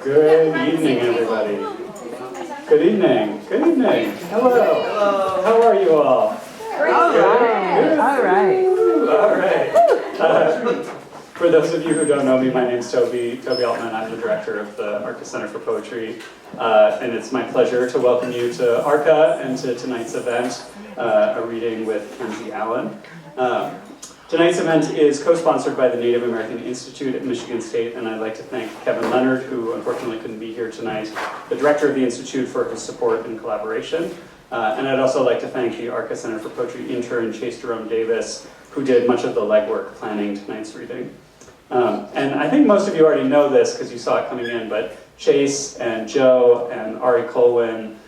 Good evening, everybody. Good evening. Good evening. Hello. Hello. How are you all? All right. For those of you who don't know me, my name's Toby Altman. I'm the director of the RCAH Center for Poetry. And it's my pleasure to welcome you to RCAH and to tonight's event, a reading with Kenzie Allen. Tonight's event is co-sponsored by the Native American Institute at Michigan State, and I'd like to thank Kevin Leonard, who unfortunately couldn't be here tonight, the director of the Institute, for his support and collaboration. And I'd also like to thank the RCAH Center for Poetry intern, Chase Jerome Davis, who did much of the legwork planning tonight's reading. And I think most of you already know this because you saw it coming in, but Chase and Joe and Ari Colwin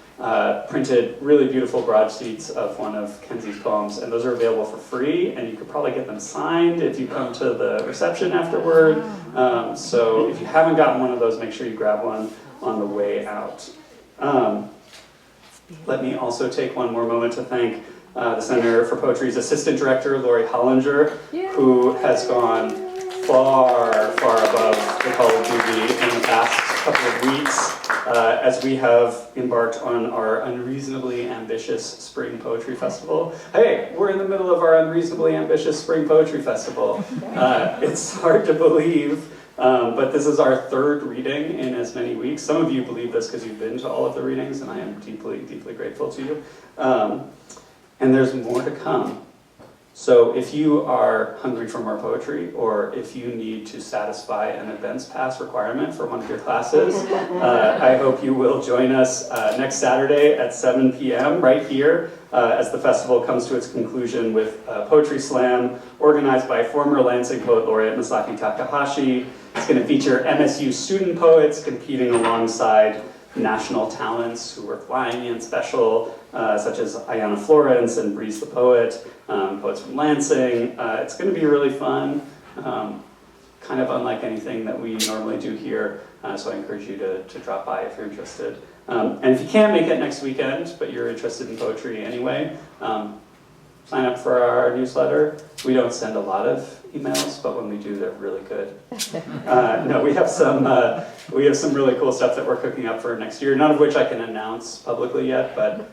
printed really beautiful broadsheets of one of Kenzie's poems, and those are available for free, and you could probably get them signed if you come to the reception afterward. So if you haven't gotten one of those, make sure you grab one on the way out. Let me also take one more moment to thank the Center for Poetry's Assistant Director, Lori Hollinger, who has gone far, far above the call of duty in the past couple of weeks as we have embarked on our unreasonably ambitious Spring Poetry Festival. Hey, we're in the middle of our unreasonably ambitious Spring Poetry Festival. It's hard to believe, but this is our third reading in as many weeks. Some of you believe this because you've been to all of the readings, and I am deeply, deeply grateful to you. And there's more to come. So if you are hungry for more poetry, or if you need to satisfy an events pass requirement for one of your classes, I hope you will join us next Saturday at 7 p.m. right here as the festival comes to its conclusion with a poetry slam organized by former Lansing Poet Laureate Masaki Takahashi. It's going to feature MSU student poets competing alongside national talents who are flying in special, such as Ayanna Florence and Breeze the Poet, poets from Lansing. It's going to be really fun, kind of unlike anything that we normally do here, so I encourage you to drop by if you're interested. And if you can't make it next weekend, but you're interested in poetry anyway, sign up for our newsletter. We don't send a lot of emails, but when we do, they're really good. No, we have some really cool stuff that we're cooking up for next year. None of which I can announce publicly yet, but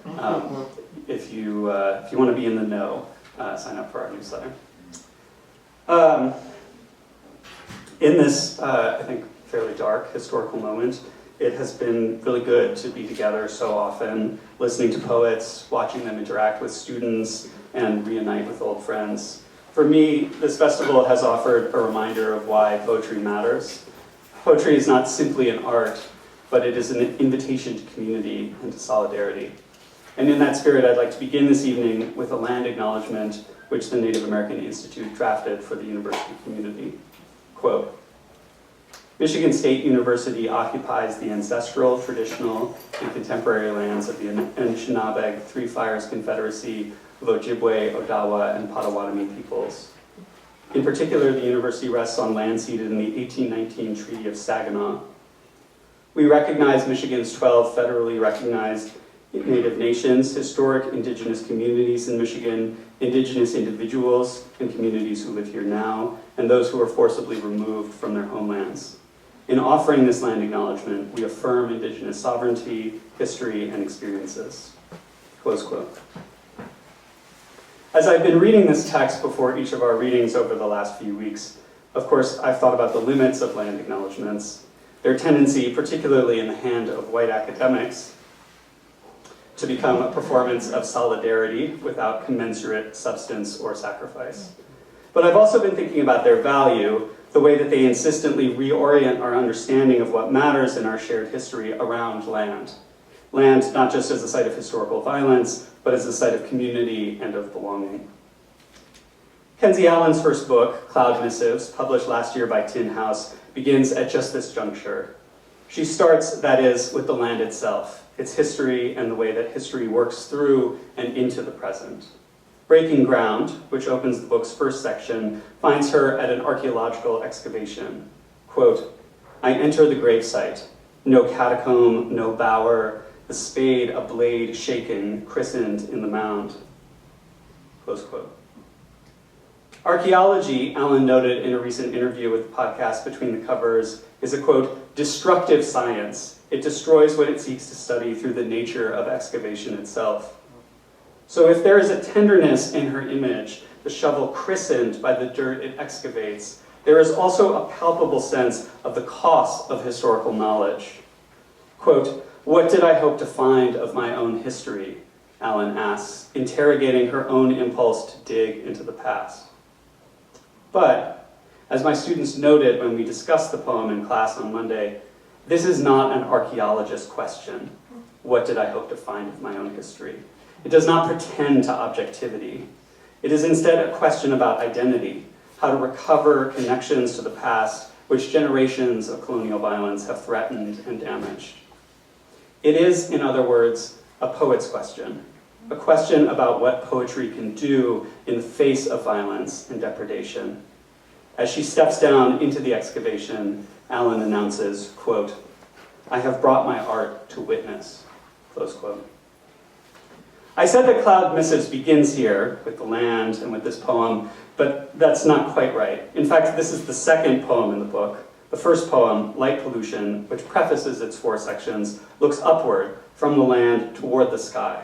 if you want to be in the know, sign up for our newsletter. In this, I think, fairly dark historical moment, it has been really good to be together so often, listening to poets, watching them interact with students, and reunite with old friends. For me, this festival has offered a reminder of why poetry matters. Poetry is not simply an art, but it is an invitation to community and to solidarity. And in that spirit, I'd like to begin this evening with a land acknowledgement which the Native American Institute drafted for the university community. Quote, Michigan State University occupies the ancestral, traditional, and contemporary lands of the Anishinaabe Three Fires Confederacy of Ojibwe, Odawa, and Potawatomi peoples. In particular, the university rests on land ceded in the 1819 Treaty of Saginaw. We recognize Michigan's 12 federally recognized Native nations, historic indigenous communities in Michigan, indigenous individuals and communities who live here now, and those who were forcibly removed from their homelands. In offering this land acknowledgement, we affirm indigenous sovereignty, history, and experiences. Close quote. As I've been reading this text before each of our readings over the last few weeks, of course, I've thought about the limits of land acknowledgements, their tendency, particularly in the hand of white academics, to become a performance of solidarity without commensurate substance or sacrifice. But I've also been thinking about their value, the way that they insistently reorient our understanding of what matters in our shared history around land. Land not just as a site of historical violence, but as a site of community and of belonging. Kenzie Allen's first book, Cloud Missives, published last year by Tin House, begins at just this juncture. She starts, that is, with the land itself, its history and the way that history works through and into the present. Breaking Ground, which opens the book's first section, finds her at an archaeological excavation. Quote, I enter the gravesite, no catacomb, no bower, the spade, a blade shaken, christened in the mound. Close quote. Archaeology, Allen noted in a recent interview with the podcast Between the Covers, is a, quote, destructive science. It destroys what it seeks to study through the nature of excavation itself. So if there is a tenderness in her image, the shovel christened by the dirt it excavates, there is also a palpable sense of the cost of historical knowledge. Quote, "What did I hope to find of my own history?" Allen asks, interrogating her own impulse to dig into the past. But, as my students noted when we discussed the poem in class on Monday, this is not an archaeologist question. What did I hope to find of my own history? It does not pretend to objectivity. It is instead a question about identity, how to recover connections to the past which generations of colonial violence have threatened and damaged. It is, in other words, a poet's question, a question about what poetry can do in the face of violence and depredation. As she steps down into the excavation, Allen announces, quote, "I have brought my art to witness," close quote. I said that Cloud Missives begins here with the land and with this poem, but that's not quite right. In fact, this is the second poem in the book. The first poem, Light Pollution, which prefaces its 4 sections, looks upward from the land toward the sky.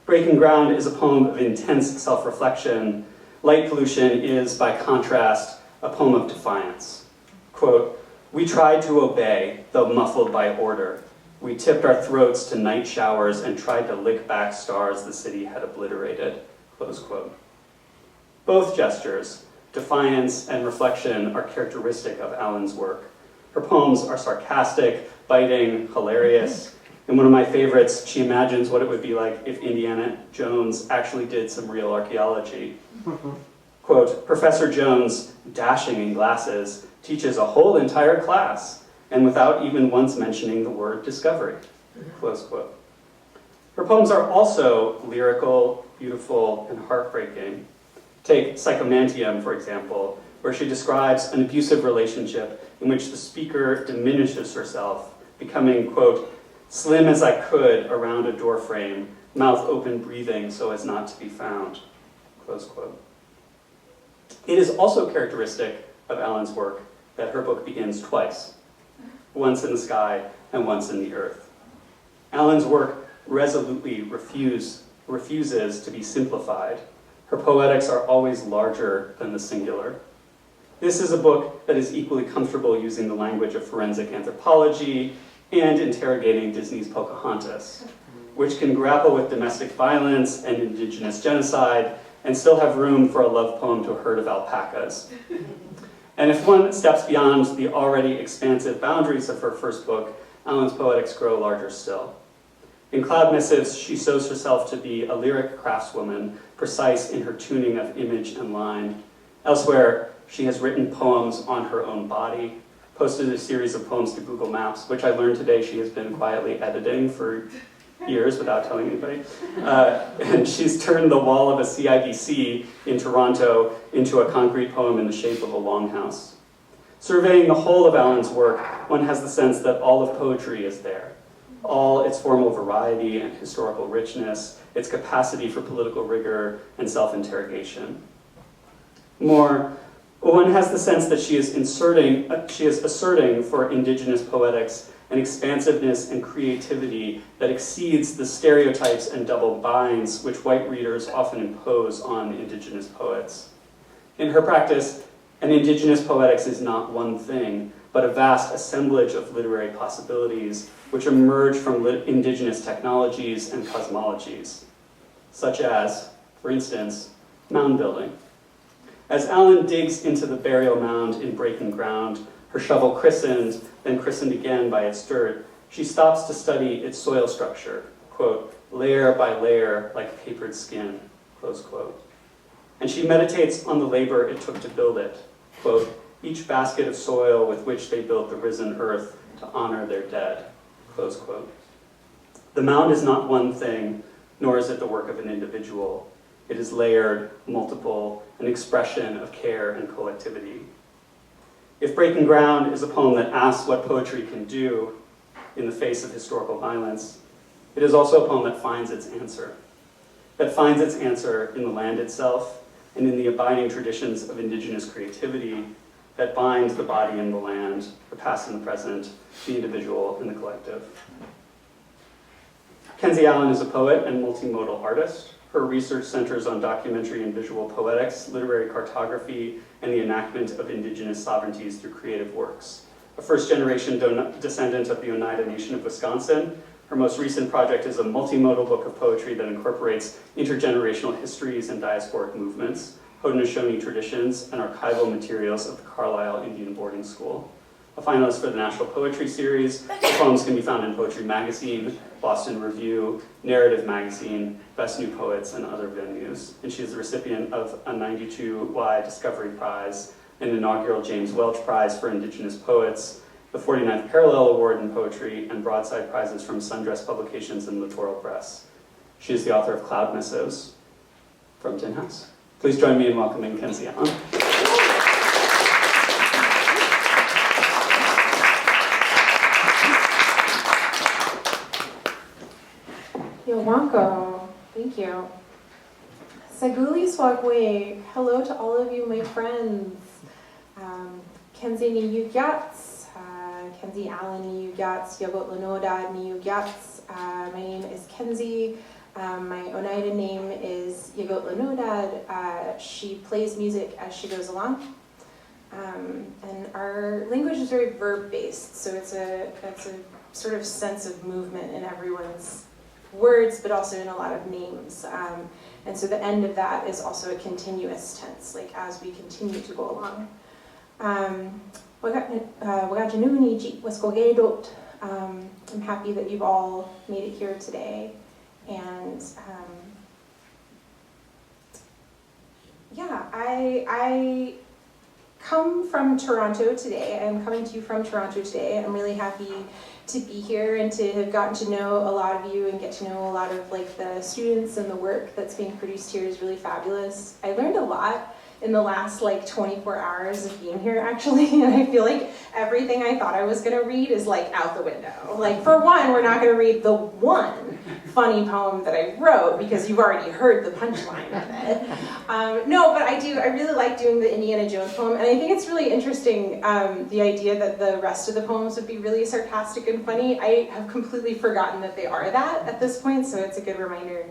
Breaking Ground is a poem of intense self-reflection. Light Pollution is, by contrast, a poem of defiance. Quote, "We tried to obey, though muffled by order. We tipped our throats to night showers and tried to lick back stars the city had obliterated," close quote. Both gestures, defiance and reflection, are characteristic of Allen's work. Her poems are sarcastic, biting, hilarious. In one of my favorites, she imagines what it would be like if Indiana Jones actually did some real archaeology. Quote, "Professor Jones, dashing in glasses, teaches a whole entire class, and without even once mentioning the word discovery," close quote. Her poems are also lyrical, beautiful, and heartbreaking. Take Psychomantium, for example, where she describes an abusive relationship in which the speaker diminishes herself, becoming, quote, "slim as I could around a door frame, mouth open breathing so as not to be found," close quote. It is also characteristic of Allen's work that her book begins twice, once in the sky and once in the earth. Allen's work resolutely refuses to be simplified. Her poetics are always larger than the singular. This is a book that is equally comfortable using the language of forensic anthropology and interrogating Disney's Pocahontas, which can grapple with domestic violence and indigenous genocide and still have room for a love poem to a herd of alpacas. And if one steps beyond the already expansive boundaries of her first book, Allen's poetics grow larger still. In Cloud Missives, she shows herself to be a lyric craftswoman, precise in her tuning of image and line. Elsewhere, she has written poems on her own body, posted a series of poems to Google Maps, which I learned today she has been quietly editing for years without telling anybody. And she's turned the wall of a CIBC in Toronto into a concrete poem in the shape of a longhouse. Surveying the whole of Allen's work, one has the sense that all of poetry is there. All its formal variety and historical richness, its capacity for political rigor and self-interrogation. More, one has the sense that she is asserting for indigenous poetics an expansiveness and creativity that exceeds the stereotypes and double binds which white readers often impose on indigenous poets. In her practice, an indigenous poetics is not one thing, but a vast assemblage of literary possibilities which emerge from indigenous technologies and cosmologies, such as, for instance, mound building. As Allen digs into the burial mound in Breaking Ground, her shovel christened, then christened again by its dirt, she stops to study its soil structure, quote, layer by layer like papered skin, close quote. And she meditates on the labor it took to build it, quote, each basket of soil with which they built the risen earth to honor their dead, close quote. The mound is not one thing, nor is it the work of an individual. It is layered, multiple, an expression of care and collectivity. If Breaking Ground is a poem that asks what poetry can do in the face of historical violence, it is also a poem that finds its answer. That finds its answer in the land itself and in the abiding traditions of indigenous creativity, that bind the body and the land, the past and the present, the individual and the collective. Kenzie Allen is a poet and multimodal artist. Her research centers on documentary and visual poetics, literary cartography, and the enactment of indigenous sovereignties through creative works. A first-generation descendant of the Oneida Nation of Wisconsin, her most recent project is a multimodal book of poetry that incorporates intergenerational histories and diasporic movements, Haudenosaunee traditions, and archival materials of the Carlisle Indian Boarding School. A finalist for the National Poetry Series, her poems can be found in Poetry Magazine, Boston Review, Narrative Magazine, Best New Poets, and other venues. And she is the recipient of a 92Y Discovery Prize, an inaugural James Welch Prize for Indigenous Poets, the 49th Parallel Award in Poetry, and broadside prizes from Sundress Publications and Littoral Press. She is the author of Cloud Missives from Tin House. Please join me in welcoming Kenzie Allen. You're welcome. Thank you. Saguli Swagwe. Hello to all of you, my friends. Kenzie ni Yugyats. Kenzie Allen ni Yugyats. Yagot Lanodad ni Yugyats. My name is Kenzie. My Oneida name is Yagot Lanodad. She plays music as she goes along. And our language is very verb-based, so it's a sort of sense of movement in everyone's words, but also in a lot of names. And so the end of that is also a continuous tense, like as we continue to go along. I'm happy that you've all made it here today. And yeah, I come from Toronto today. I'm coming to you from Toronto today. I'm really happy to be here and to have gotten to know a lot of you and get to know a lot of like the students, and the work that's being produced here is really fabulous. I learned a lot in the last like 24 hours of being here actually, and I feel like everything I thought I was gonna read is like out the window. Like for one, we're not gonna read the one funny poem that I wrote because you've already heard the punchline of it. No, but I really like doing the Indiana Jones poem, and I think it's really interesting, the idea that the rest of the poems would be really sarcastic and funny. I have completely forgotten that they are that at this point, so it's a good reminder.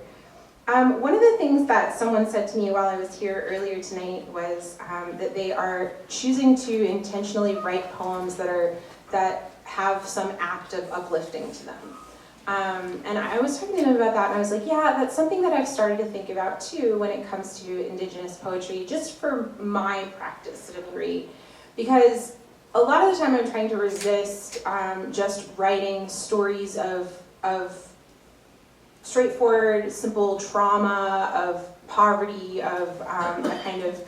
One of the things that someone said to me while I was here earlier tonight was that they are choosing to intentionally write poems that have some act of uplifting to them. And I was talking to them about that, and I was like, yeah, that's something that I've started to think about too when it comes to Indigenous poetry, just for my practice at any rate. Because a lot of the time I'm trying to resist just writing stories of straightforward, simple trauma, of poverty, of a kind of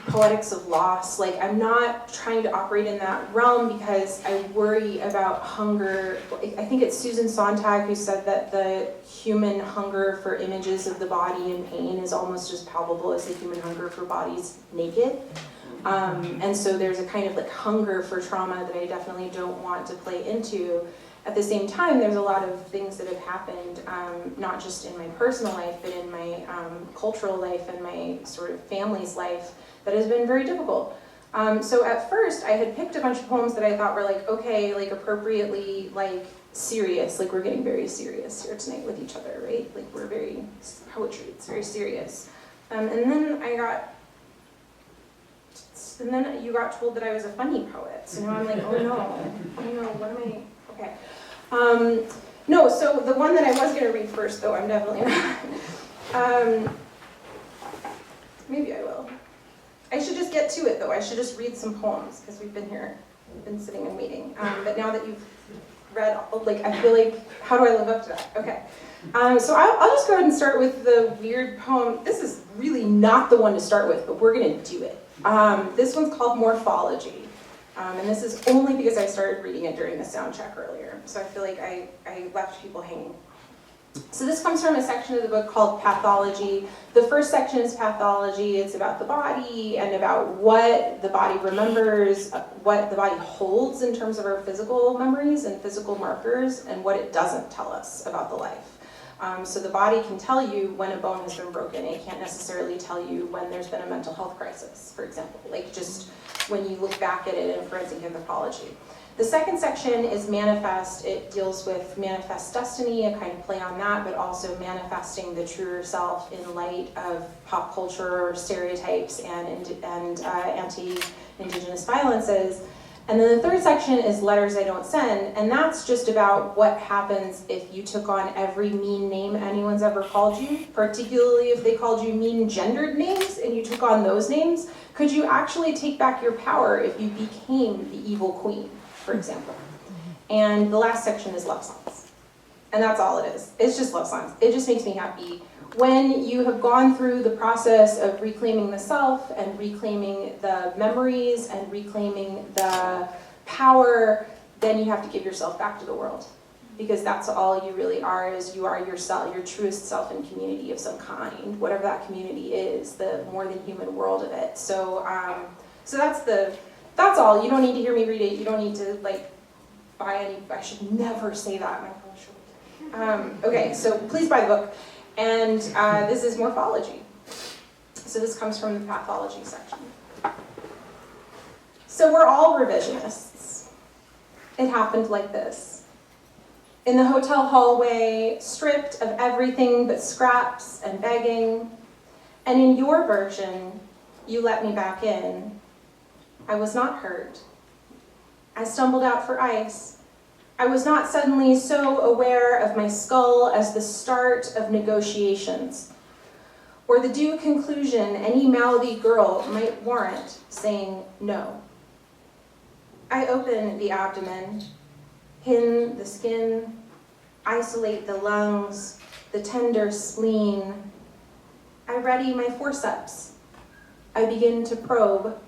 poetics of loss. Like, I'm not trying to operate in that realm because I worry about hunger. I think it's Susan Sontag who said that the human hunger for images of the body in pain is almost as palpable as the human hunger for bodies naked. And so there's a kind of like hunger for trauma that I definitely don't want to play into. At the same time, there's a lot of things that have happened, not just in my personal life, but in my cultural life and my sort of family's life, that has been very difficult. So at first, I had picked a bunch of poems that I thought were like, okay, like appropriately like serious, like we're getting very serious here tonight with each other, right? Like we're very, poetry, it's very serious. And then you got told that I was a funny poet. So now I'm like, oh no, what am I? Okay. No, so the one that I was going to read first, though, I'm definitely not. Maybe I will. I should just get to it, though. I should just read some poems, because we've been sitting and waiting. But now that you've read, like, I feel like, how do I live up to that? Okay. So I'll just go ahead and start with the weird poem. This is really not the one to start with, but we're going to do it. This one's called Morphology. And this is only because I started reading it during the sound check earlier. So I feel like I left people hanging. So this comes from a section of the book called Pathology. The first section is pathology. It's about the body and about what the body remembers, what the body holds in terms of our physical memories and physical markers, and what it doesn't tell us about the life. So the body can tell you when a bone has been broken. It can't necessarily tell you when there's been a mental health crisis, for example, like just when you look back at it in forensic anthropology. The second section is manifest. It deals with manifest destiny, a kind of play on that, but also manifesting the truer self in light of pop culture stereotypes and anti-Indigenous violences. And then the third section is letters I don't send, and that's just about what happens if you took on every mean name anyone's ever called you, particularly if they called you mean gendered names and you took on those names. Could you actually take back your power if you became the evil queen, for example? And the last section is love songs. And that's all it is. It's just love songs. It just makes me happy. When you have gone through the process of reclaiming the self and reclaiming the memories and reclaiming the power, then you have to give yourself back to the world. Because that's all you really are, is you are yourself, your truest self in community of some kind, whatever that community is, the more than human world of it. So that's all. You don't need to hear me read it. You don't need to buy any, I should never say that. Okay, so please buy the book. And this is morphology. So this comes from the pathology section. So we're all revisionists. It happened like this. In the hotel hallway, stripped of everything but scraps and begging. And in your version, you let me back in. I was not hurt. I stumbled out for ice. I was not suddenly so aware of my skull as the start of negotiations, or the due conclusion any mouthy girl might warrant saying no. I open the abdomen, pin the skin, isolate the lungs, the tender spleen. I ready my forceps. I begin to probe.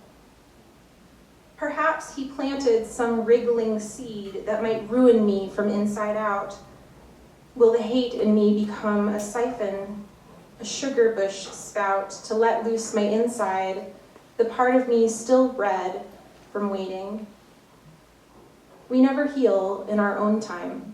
Perhaps he planted some wriggling seed that might ruin me from inside out. Will the hate in me become a siphon, a sugar bush spout to let loose my inside, the part of me still red from waiting? We never heal in our own time.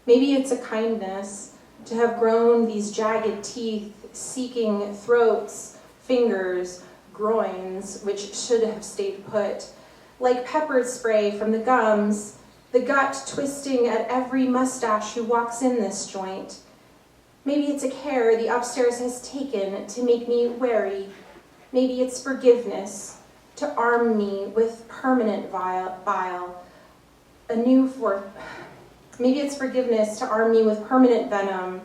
Maybe it's a kindness to have grown these jagged teeth, seeking throats, fingers, groins, which should have stayed put, like pepper spray from the gums, the gut twisting at every mustache who walks in this joint. Maybe it's a care the upstairs has taken to make me wary. Maybe it's forgiveness to arm me with permanent bile. Maybe it's forgiveness to arm me with permanent venom,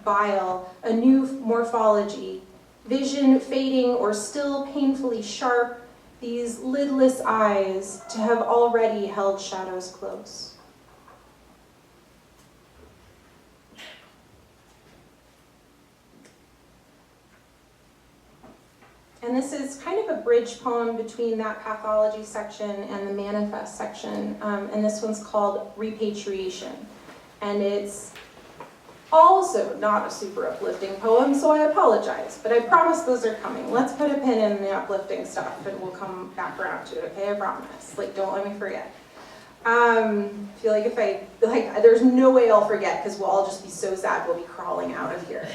bile, a new morphology, vision fading or still painfully sharp, these lidless eyes to have already held shadows close. And this is kind of a bridge poem between that pathology section and the manifest section. And this one's called Repatriation. And it's also not a super uplifting poem, so I apologize. But I promise those are coming. Let's put a pin in the uplifting stuff and we'll come back around to it, okay? I promise. Don't let me forget. I feel like there's no way I'll forget because we'll all just be so sad we'll be crawling out of here.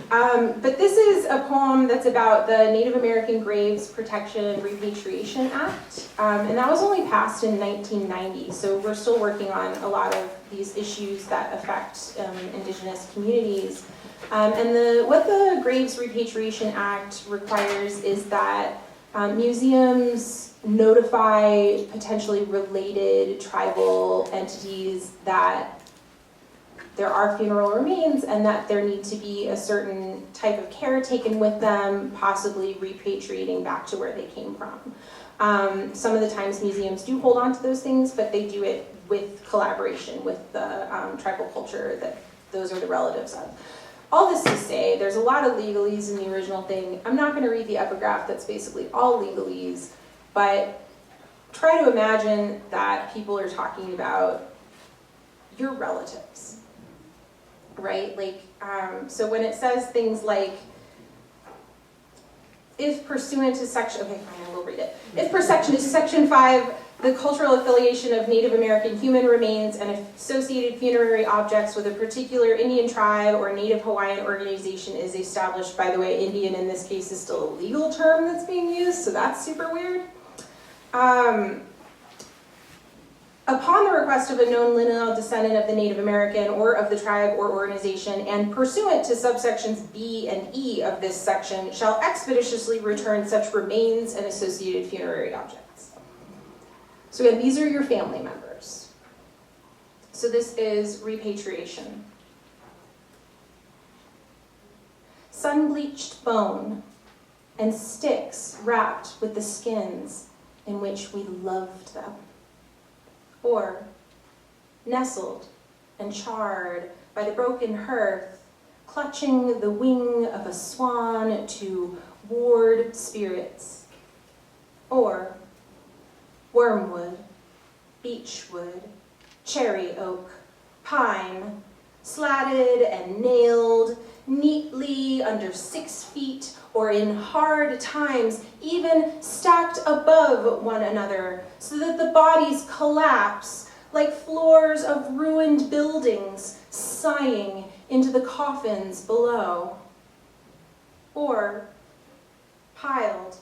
But this is a poem that's about the Native American Graves Protection and Repatriation Act. And that was only passed in 1990, so we're still working on a lot of these issues that affect Indigenous communities. And what the Graves Repatriation Act requires is that museums notify potentially related tribal entities that there are funeral remains and that there need to be a certain type of care taken with them, possibly repatriating back to where they came from. Some of the times museums do hold on to those things, but they do it with collaboration with the tribal culture that those are the relatives of. All this to say, there's a lot of legalese in the original thing. I'm not going to read the epigraph that's basically all legalese, but try to imagine that people are talking about your relatives, right? So when it says things like, if pursuant to section, okay, fine, I will read it. If pursuant to section 5 the cultural affiliation of Native American human remains and associated funerary objects with a particular Indian tribe or Native Hawaiian organization is established. By the way, Indian in this case is still a legal term that's being used, so that's super weird. Upon the request of a known lineal descendant of the Native American or of the tribe or organization, and pursuant to subsections B and E of this section, shall expeditiously return such remains and associated funerary objects. So again, these are your family members. So this is repatriation. Sun-bleached bone and sticks wrapped with the skins in which we loved them. Or nestled and charred by the broken hearth, clutching the wing of a swan to ward spirits. Or wormwood, beechwood, cherry oak, pine, slatted and nailed neatly under 6 feet, or in hard times, even stacked above one another, so that the bodies collapse like floors of ruined buildings, sighing into the coffins below. Or piled,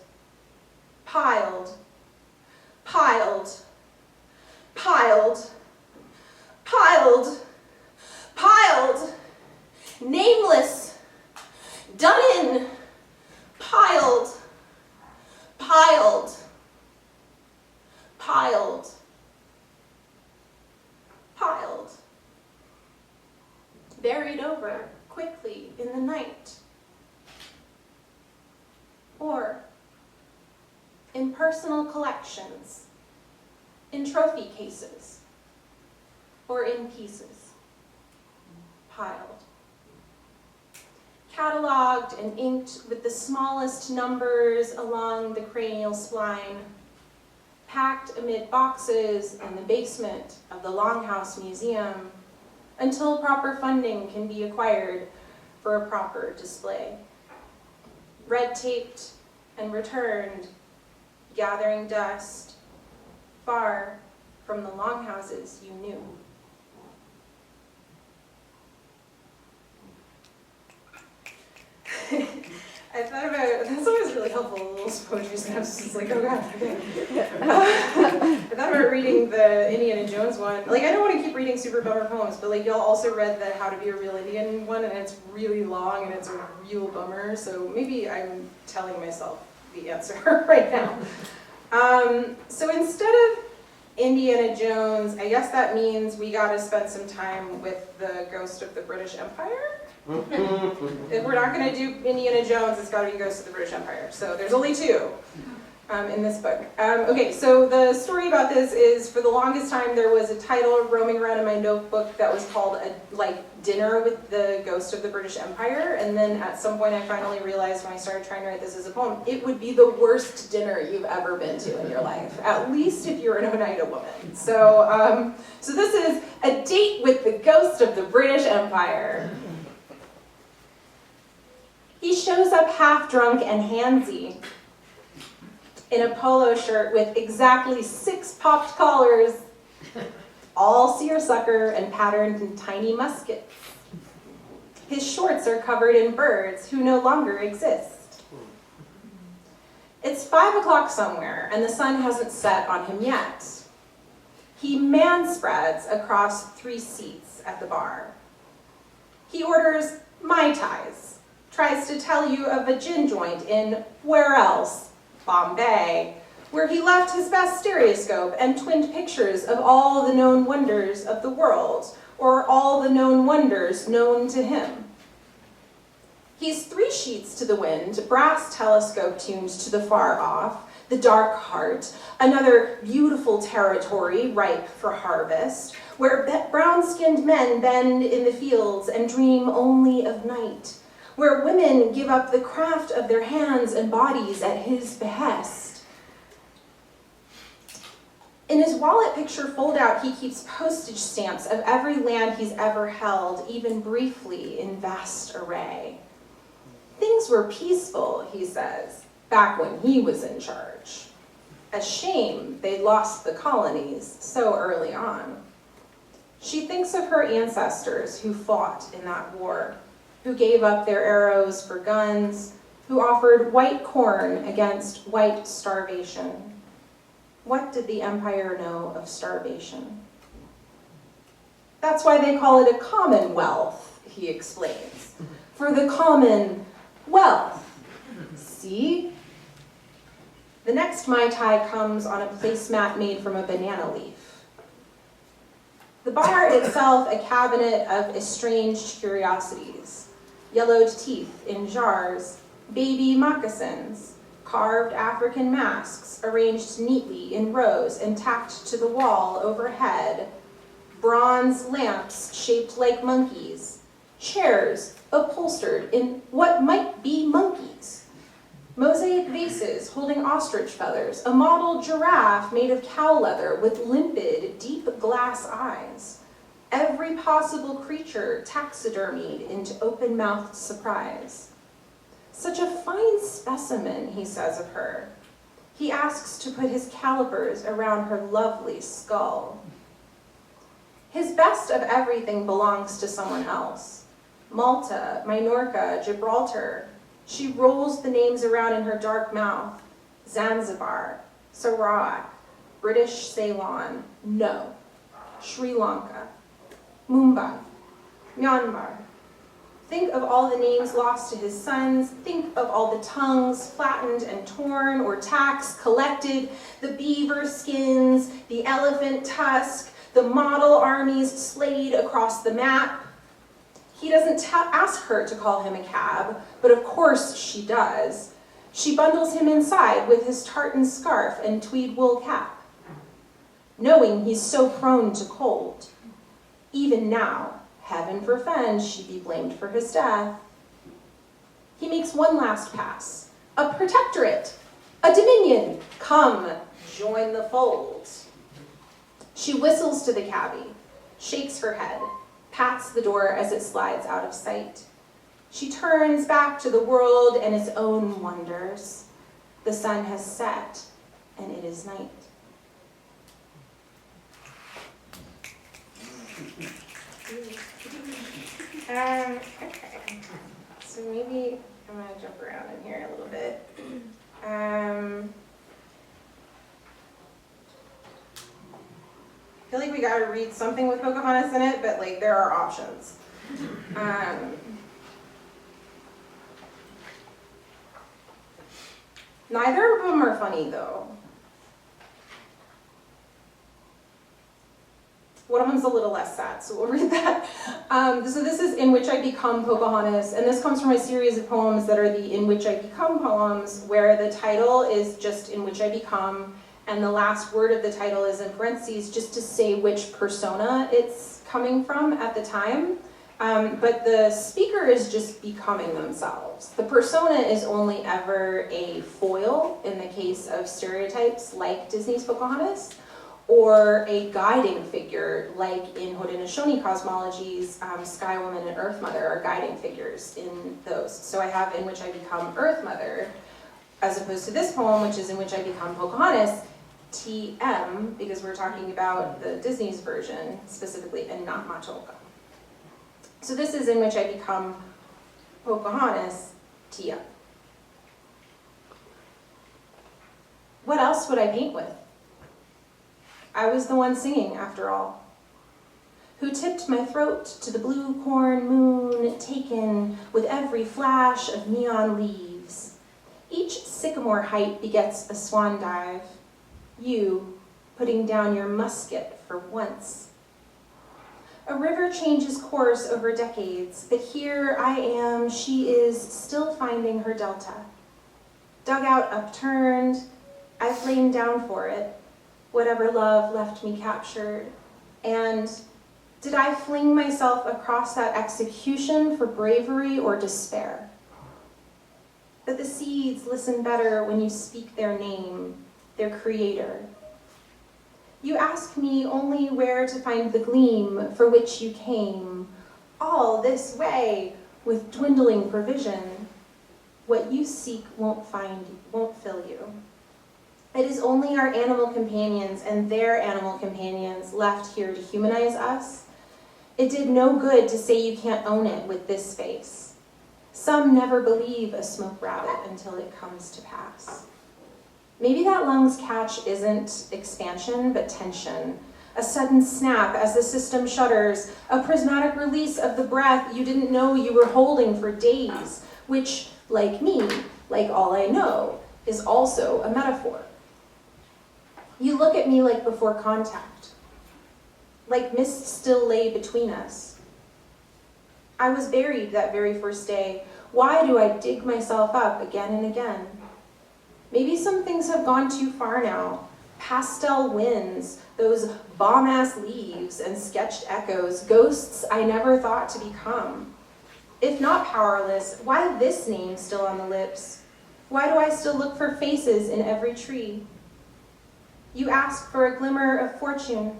piled, piled, piled, piled, piled, nameless, done in, piled, piled, piled, piled, buried over quickly in the night. Or in personal collections, in trophy cases, or in pieces, piled. Cataloged and inked with the smallest numbers along the cranial spine, packed amid boxes in the basement of the Longhouse Museum until proper funding can be acquired for a proper display. Red taped and returned, gathering dust far from the longhouses you knew. I thought about, that's always really helpful, little poetry snaps, it's like, oh god, okay. I thought about reading the Indiana Jones one. Like, I don't want to keep reading super bummer poems, but like, y'all also read the How to Be a Real Indian one, and it's really long, and it's a real bummer, so maybe I'm telling myself the answer right now. So instead of Indiana Jones, I guess that means we gotta spend some time with the ghost of the British Empire. If we're not going to do Indiana Jones, it's got to be Ghost of the British Empire. So there's only 2 in this book. Okay, so the story about this is, for the longest time, there was a title roaming around in my notebook that was called Dinner with the Ghost of the British Empire. And then at some point I finally realized, when I started trying to write this as a poem, it would be the worst dinner you've ever been to in your life, at least if you're an Oneida woman. So, so this is a date with the ghost of the British Empire. He shows up half drunk and handsy in a polo shirt with exactly 6 popped collars, all seersucker and patterned in tiny muskets. His shorts are covered in birds who no longer exist. It's 5 o'clock somewhere, and the sun hasn't set on him yet. He man-spreads across 3 seats at the bar. He orders Mai Tais, tries to tell you of a gin joint in, where else? Bombay, where he left his best stereoscope and twinned pictures of all the known wonders of the world, or all the known wonders known to him. He's 3 sheets to the wind, brass telescope tuned to the far off, the dark heart, another beautiful territory ripe for harvest, where brown-skinned men bend in the fields and dream only of night, where women give up the craft of their hands and bodies at his behest. In his wallet picture fold-out, he keeps postage stamps of every land he's ever held, even briefly, in vast array. Things were peaceful, he says, back when he was in charge. A shame they'd lost the colonies so early on. She thinks of her ancestors who fought in that war, who gave up their arrows for guns, who offered white corn against white starvation. What did the empire know of starvation? That's why they call it a commonwealth, he explains. For the common wealth. See? The next Mai Tai comes on a placemat made from a banana leaf. The bar itself a cabinet of estranged curiosities. Yellowed teeth in jars, baby moccasins, carved African masks arranged neatly in rows and tacked to the wall overhead, bronze lamps shaped like monkeys, chairs upholstered in what might be monkeys, mosaic vases holding ostrich feathers, a model giraffe made of cow leather with limpid, deep glass eyes, every possible creature taxidermied into open-mouthed surprise. Such a fine specimen, he says of her. He asks to put his calipers around her lovely skull. His best of everything belongs to someone else. Malta, Minorca, Gibraltar. She rolls the names around in her dark mouth. Zanzibar, Sarawak, British Ceylon, no. Sri Lanka, Mumbai, Myanmar. Think of all the names lost to his sons. Think of all the tongues flattened and torn or taxed, collected, the beaver skins, the elephant tusk, the model armies slayed across the map. He doesn't ask her to call him a cab, but of course she does. She bundles him inside with his tartan scarf and tweed wool cap, knowing he's so prone to cold. Even now, heaven forfend she be blamed for his death. He makes one last pass. A protectorate, a dominion, come, join the fold. She whistles to the cabbie, shakes her head, pats the door as it slides out of sight. She turns back to the world and its own wonders. The sun has set, and it is night. Okay, so maybe I'm going to jump around in here a little bit. I feel like we got to read something with Pocahontas in it, but like there are options. Neither of them are funny though. One of them's a little less sad, so we'll read that. So this is In Which I Become Pocahontas, and this comes from a series of poems that are the In Which I Become poems, where the title is just In Which I Become, and the last word of the title is in parentheses just to say which persona it's coming from at the time. But the speaker is just becoming themselves. The persona is only ever a foil in the case of stereotypes like Disney's Pocahontas, or a guiding figure, like in Haudenosaunee cosmologies, Sky Woman and Earth Mother are guiding figures in those. So I have In Which I Become Earth Mother, as opposed to this poem, which is In Which I Become Pocahontas, TM, because we're talking about the Disney's version specifically, and not Matoka. So this is In Which I Become Pocahontas, TM. What else would I paint with? I was the one singing, after all, who tipped my throat to the blue corn moon, taken with every flash of neon leaves. Each sycamore height begets a swan dive, you putting down your musket for once. A river changes course over decades, but here I am, she is still finding her delta. Dugout upturned, I flamed down for it, whatever love left me captured. And did I fling myself across that execution for bravery or despair? But the seeds listen better when you speak their name, their creator. You ask me only where to find the gleam for which you came, all this way with dwindling provision. What you seek won't fill you. It is only our animal companions and their animal companions left here to humanize us. It did no good to say you can't own it with this face. Some never believe a smoke rabbit until it comes to pass. Maybe that lung's catch isn't expansion, but tension. A sudden snap as the system shudders, a prismatic release of the breath you didn't know you were holding for days, which, like me, like all I know, is also a metaphor. You look at me like before contact, like mist still lay between us. I was buried that very first day. Why do I dig myself up again and again? Maybe some things have gone too far now. Pastel winds, those bomb-ass leaves and sketched echoes, ghosts I never thought to become. If not powerless, why this name still on the lips? Why do I still look for faces in every tree? You ask for a glimmer of fortune,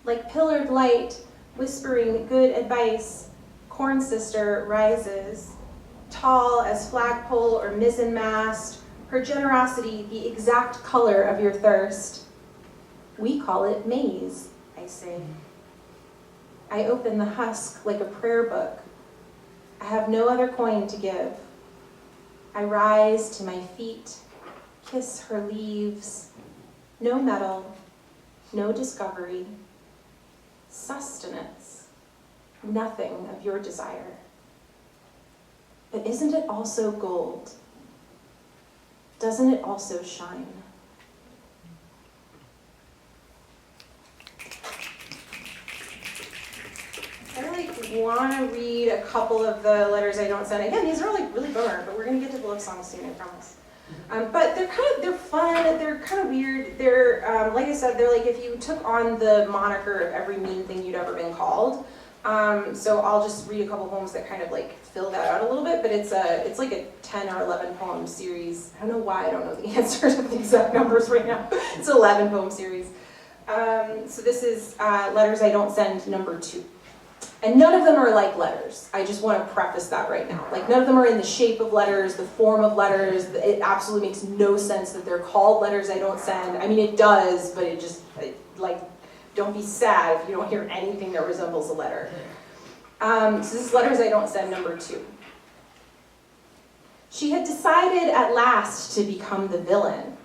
like pillared light, whispering good advice. Corn sister rises, tall as flagpole or mizzenmast, her generosity the exact color of your thirst. We call it maize, I say. I open the husk like a prayer book. I have no other coin to give. I rise to my feet, kiss her leaves. No metal, no discovery, sustenance, nothing of your desire. But isn't it also gold? Doesn't it also shine? I want to read a couple of the letters I don't send. Again, these are really bummer, but we're going to get to the love songs soon, I promise. But they're fun, they're kind of weird. They're, like I said, they're like if you took on the moniker of every mean thing you'd ever been called. So I'll just read a couple poems that kind of like fill that out a little bit, but it's like a 10 or 11 poem series. I don't know why I don't know the answer to the exact numbers right now. It's an 11 poem series. So this is Letters I Don't Send, number 2. And none of them are like letters. I just want to preface that right now. Like none of them are in the shape of letters, the form of letters. It absolutely makes no sense that they're called Letters I Don't Send. I mean, it does, but like, don't be sad if you don't hear anything that resembles a letter. So this is Letters I Don't Send, number 2. She had decided at last to become the villain.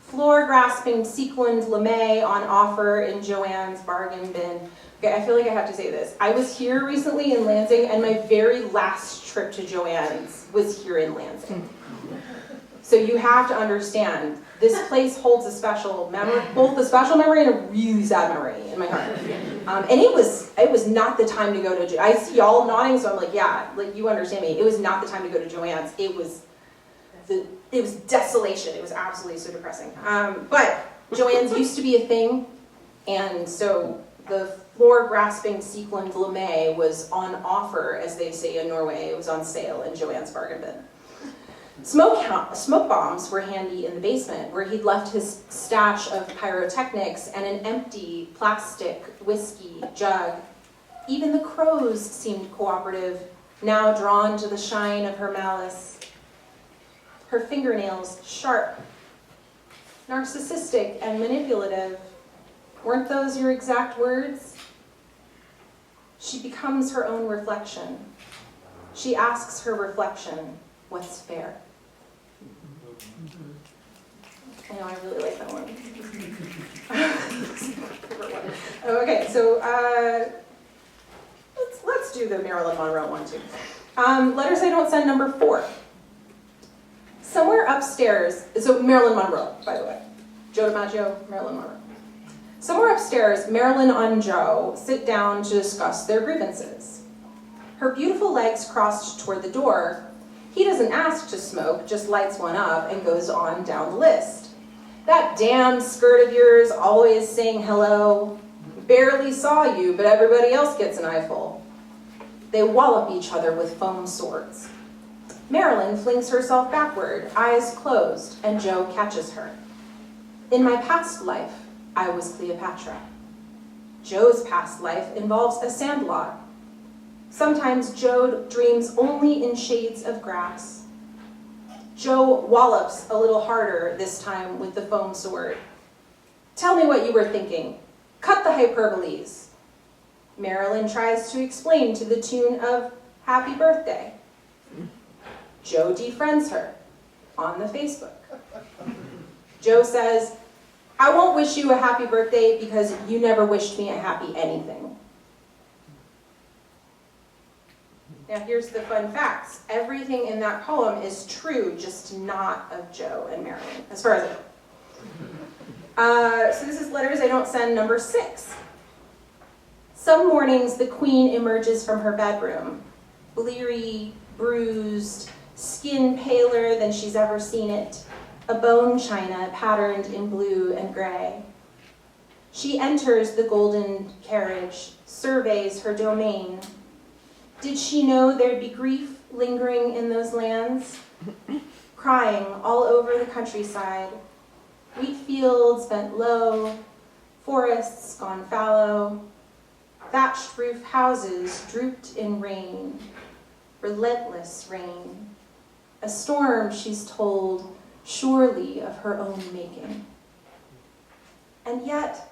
Floor-grasping sequined lame on offer in Joanne's bargain bin. Okay, I feel like I have to say this. I was here recently in Lansing, and my very last trip to Joanne's was here in Lansing. So you have to understand, this place holds a special memory, both a special memory and a really sad memory in my heart. And it was not the time to go to, I see y'all nodding, so I'm like, yeah, like you understand me. It was not the time to go to Joanne's. It was desolation. It was absolutely so depressing. But Joanne's used to be a thing, and so the floor-grasping sequined lame was on offer, as they say in Norway. It was on sale in Joanne's bargain bin. Smoke bombs were handy in the basement, where he'd left his stash of pyrotechnics and an empty plastic whiskey jug. Even the crows seemed cooperative, now drawn to the shine of her malice. Her fingernails sharp, narcissistic and manipulative. Weren't those your exact words? She becomes her own reflection. She asks her reflection, what's fair? I know, I really like that one. Okay, so let's do the Marilyn Monroe one too. Letters I Don't Send, number 4. Somewhere upstairs, so Marilyn Monroe, by the way. Joe DiMaggio, Marilyn Monroe. Somewhere upstairs, Marilyn and Joe sit down to discuss their grievances. Her beautiful legs crossed toward the door. He doesn't ask to smoke, just lights one up and goes on down the list. That damn skirt of yours, always saying hello. Barely saw you, but everybody else gets an eyeful. They wallop each other with foam swords. Marilyn flings herself backward, eyes closed, and Joe catches her. In my past life, I was Cleopatra. Joe's past life involves a sandlot. Sometimes Joe dreams only in shades of grass. Joe wallops a little harder this time with the foam sword. Tell me what you were thinking. Cut the hyperboles. Marilyn tries to explain to the tune of Happy Birthday. Joe defriends her on the Facebook. Joe says, I won't wish you a happy birthday because you never wished me a happy anything. Now here's the fun facts. Everything in that poem is true, just not of Joe and Marilyn, as far as I know. So this is Letters I Don't Send, number 6. Some mornings the queen emerges from her bedroom, bleary, bruised, skin paler than she's ever seen it, a bone china patterned in blue and gray. She enters the golden carriage, surveys her domain. Did she know there'd be grief lingering in those lands? Crying all over the countryside. Wheat fields bent low, forests gone fallow, thatched roof houses drooped in rain, relentless rain. A storm, she's told, surely of her own making. And yet,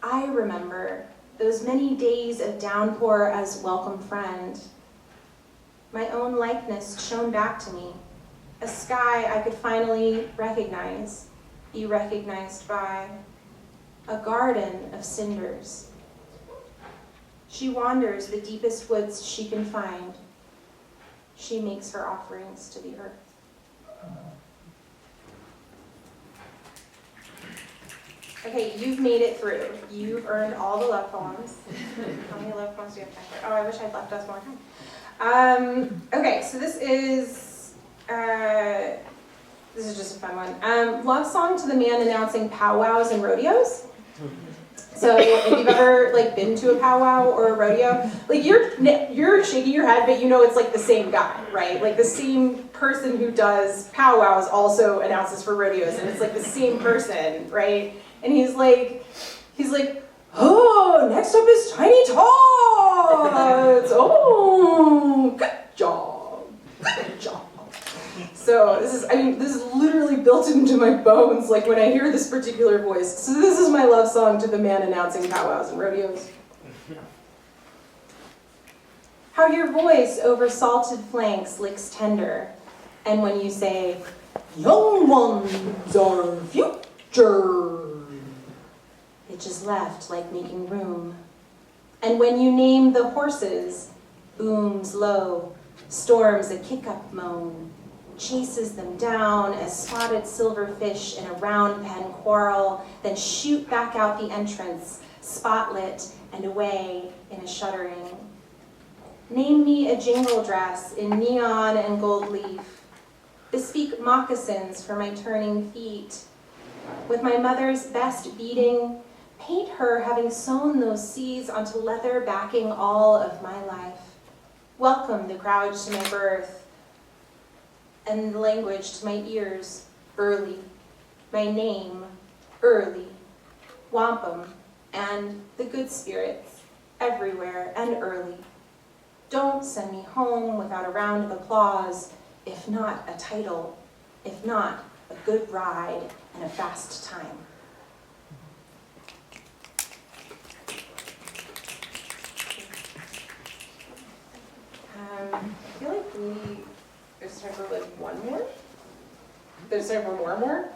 I remember those many days of downpour as welcome friend. My own likeness shone back to me, a sky I could finally recognize, be recognized by, a garden of cinders. She wanders the deepest woods she can find. She makes her offerings to the earth. Okay, you've made it through. You've earned all the love poems. How many love poems do you have time for? Oh, I wish I'd left us more time. Okay, so this is just a fun one. Love song to the man announcing powwows and rodeos. So if you've ever been to a powwow or a rodeo, you're shaking your head, but you know it's the same guy, right? The same person who does powwows also announces for rodeos, and it's the same person, right? And he's like, oh, next up is Tiny Tots. Oh, good job, good job. So this is literally built into my bones, when I hear this particular voice. So this is my love song to the man announcing powwows and rodeos. How your voice over salted flanks licks tender, and when you say, young ones are future, it just left like making room. And when you name the horses, booms low, storms a kick-up moan, chases them down as spotted silverfish in a round pen quarrel, then shoot back out the entrance, spotlit and away in a shuddering. Name me a jingle dress in neon and gold leaf. Bespeak moccasins for my turning feet. With my mother's best beading, paint her having sewn those seeds onto leather backing all of my life. Welcome the crowd to my birth, and the language to my ears, early. My name, early. Wampum, and the good spirits, everywhere and early. Don't send me home without a round of applause, if not a title, if not a good ride and a fast time. I feel like there's time for one more? There's time for more?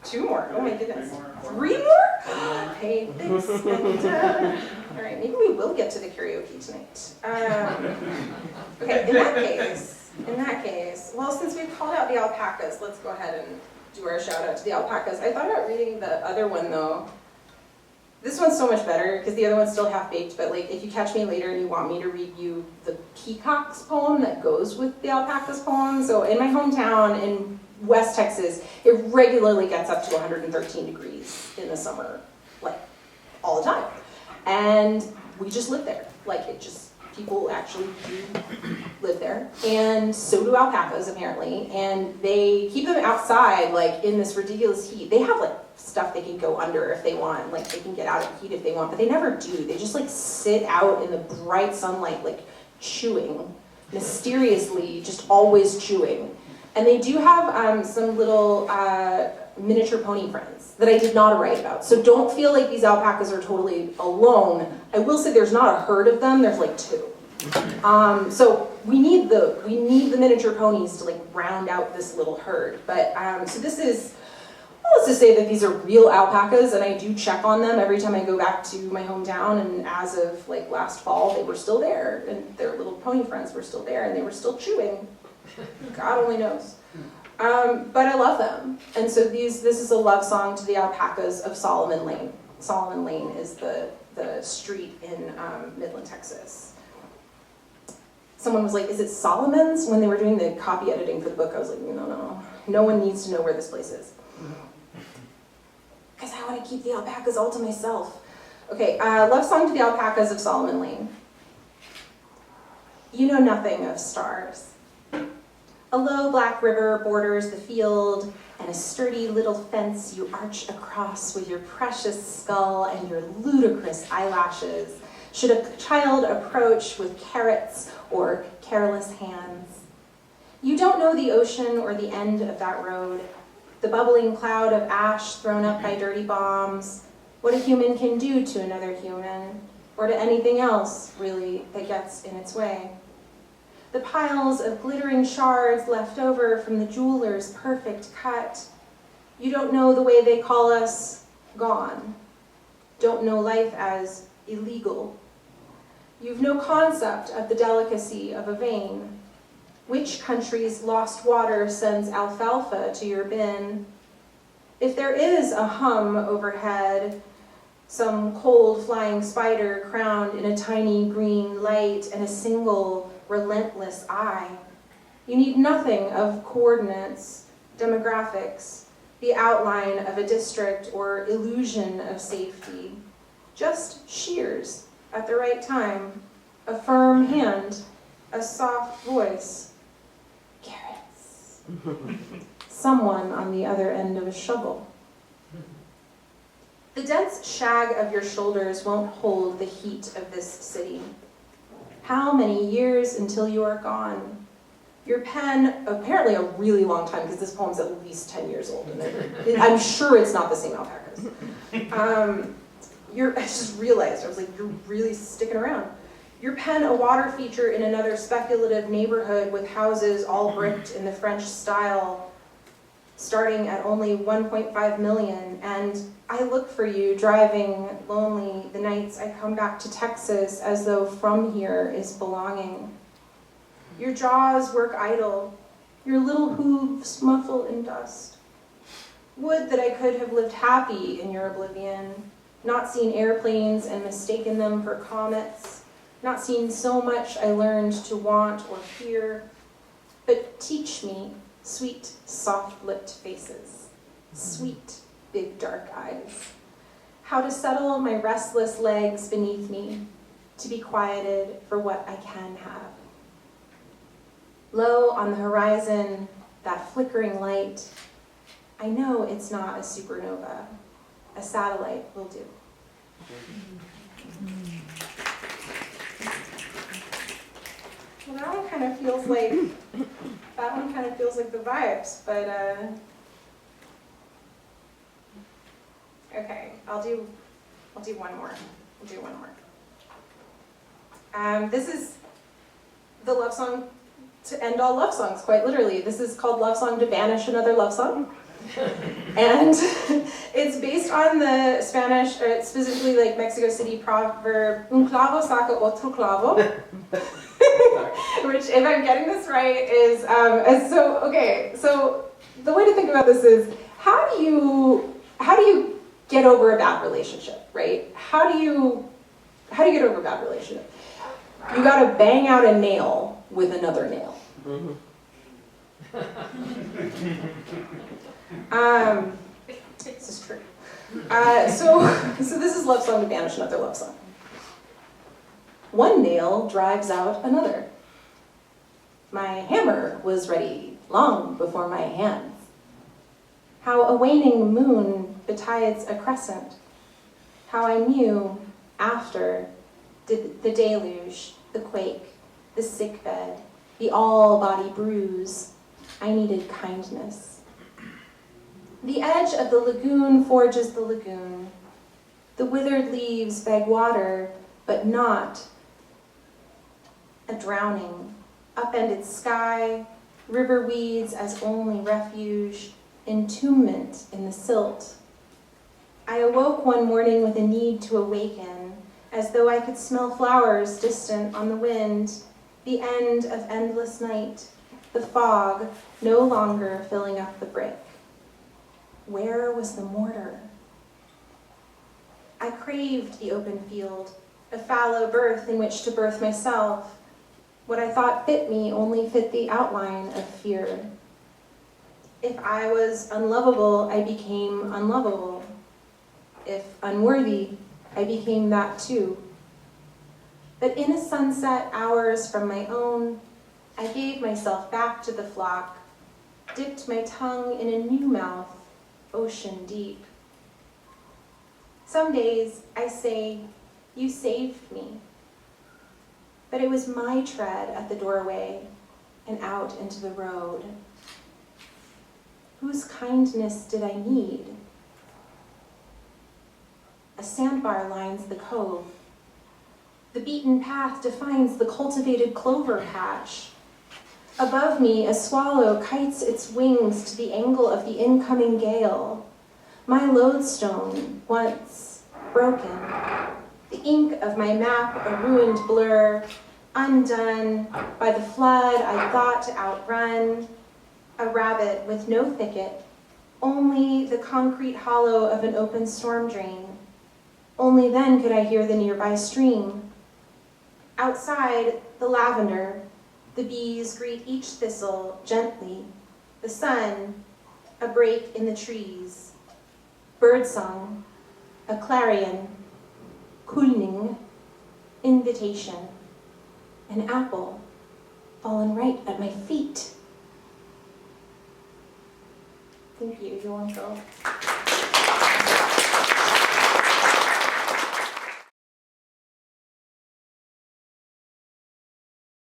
2 more? Oh my goodness. 3 more? Hey, thanks. All right, maybe we will get to the karaoke tonight. Okay, in that case, well, since we've called out the alpacas, let's go ahead and do our shout out to the alpacas. I thought about reading the other one though. This one's so much better because the other one's still half baked, but if you catch me later and you want me to read you the peacocks poem that goes with the alpacas poem. So in my hometown in West Texas, it regularly gets up to 113 degrees in the summer, all the time. And we just live there. People actually do live there. And so do alpacas, apparently. And they keep them outside, in this ridiculous heat. They have, stuff they can go under if they want. They can get out of heat if they want, but they never do. They just, sit out in the bright sunlight, chewing. Mysteriously, just always chewing. And they do have some little miniature pony friends that I did not write about. So don't feel like these alpacas are totally alone. I will say there's not a herd of them, there's like 2. So we need the miniature ponies to like round out this little herd. But so this is, well, let's just say that these are real alpacas, and I do check on them every time I go back to my hometown, and as of like last fall, they were still there, and their little pony friends were still there, and they were still chewing. God only knows. But I love them. And so this is a love song to the alpacas of Solomon Lane. Solomon Lane is the street in Midland, Texas. Someone was like, is it Solomon's? When they were doing the copy editing for the book, I was like, no. No one needs to know where this place is. Because I want to keep the alpacas all to myself. Okay, love song to the alpacas of Solomon Lane. You know nothing of stars. A low black river borders the field, and a sturdy little fence you arch across with your precious skull and your ludicrous eyelashes. Should a child approach with carrots or careless hands? You don't know the ocean or the end of that road, the bubbling cloud of ash thrown up by dirty bombs, what a human can do to another human, or to anything else, really, that gets in its way. The piles of glittering shards left over from the jeweler's perfect cut. You don't know the way they call us gone. Don't know life as illegal. You've no concept of the delicacy of a vein. Which country's lost water sends alfalfa to your bin? If there is a hum overhead, some cold flying spider crowned in a tiny green light and a single relentless eye, you need nothing of coordinates, demographics, the outline of a district or illusion of safety. Just shears at the right time, a firm hand, a soft voice, carrots. Someone on the other end of a shovel. The dense shag of your shoulders won't hold the heat of this city. How many years until you are gone? Your pen, apparently a really long time, because this poem's at least 10 years old. And I'm sure it's not the same alpacas. I just realized, I was like, you're really sticking around. Your pen, a water feature in another speculative neighborhood with houses all bricked in the French style, starting at only 1.5 million. And I look for you driving lonely the nights I come back to Texas as though from here is belonging. Your jaws work idle, your little hooves muffle in dust. Would that I could have lived happy in your oblivion, not seen airplanes and mistaken them for comets, not seen so much I learned to want or fear. But teach me, sweet, soft-lipped faces, sweet, big dark eyes, how to settle my restless legs beneath me, to be quieted for what I can have. Low on the horizon, that flickering light, I know it's not a supernova. A satellite will do. Well, that one kind of feels like the vibes, but okay, I'll do one more. This is the love song to end all love songs, quite literally. This is called Love Song to Banish Another Love Song. And it's based on the Spanish, specifically like Mexico City proverb, un clavo saca otro clavo. Which, if I'm getting this right, is, so the way to think about this is, how do you get over a bad relationship, right? How do you get over a bad relationship? You gotta bang out a nail with another nail. This is true. So this is Love Song to Banish Another Love Song. One nail drives out another. My hammer was ready long before my hands. How a waning moon betides a crescent. How I knew after the deluge, the quake, the sickbed, the all-body bruise, I needed kindness. The edge of the lagoon forges the lagoon. The withered leaves beg water, but not a drowning. Upended sky, river weeds as only refuge, entombment in the silt. I awoke one morning with a need to awaken, as though I could smell flowers distant on the wind, the end of endless night, the fog no longer filling up the brick. Where was the mortar? I craved the open field, a fallow birth in which to birth myself. What I thought fit me only fit the outline of fear. If I was unlovable, I became unlovable. If unworthy, I became that too. But in a sunset hours from my own, I gave myself back to the flock, dipped my tongue in a new mouth, ocean deep. Some days I say, you saved me. But it was my tread at the doorway and out into the road. Whose kindness did I need? A sandbar lines the cove. The beaten path defines the cultivated clover patch. Above me, a swallow kites its wings to the angle of the incoming gale. My lodestone, once broken. The ink of my map, a ruined blur, undone by the flood I thought to outrun. A rabbit with no thicket, only the concrete hollow of an open storm drain. Only then could I hear the nearby stream. Outside, the lavender, the bees greet each thistle gently. The sun, a break in the trees. Birdsong, a clarion, kulning, invitation. An apple, fallen right at my feet. Thank you, you're welcome.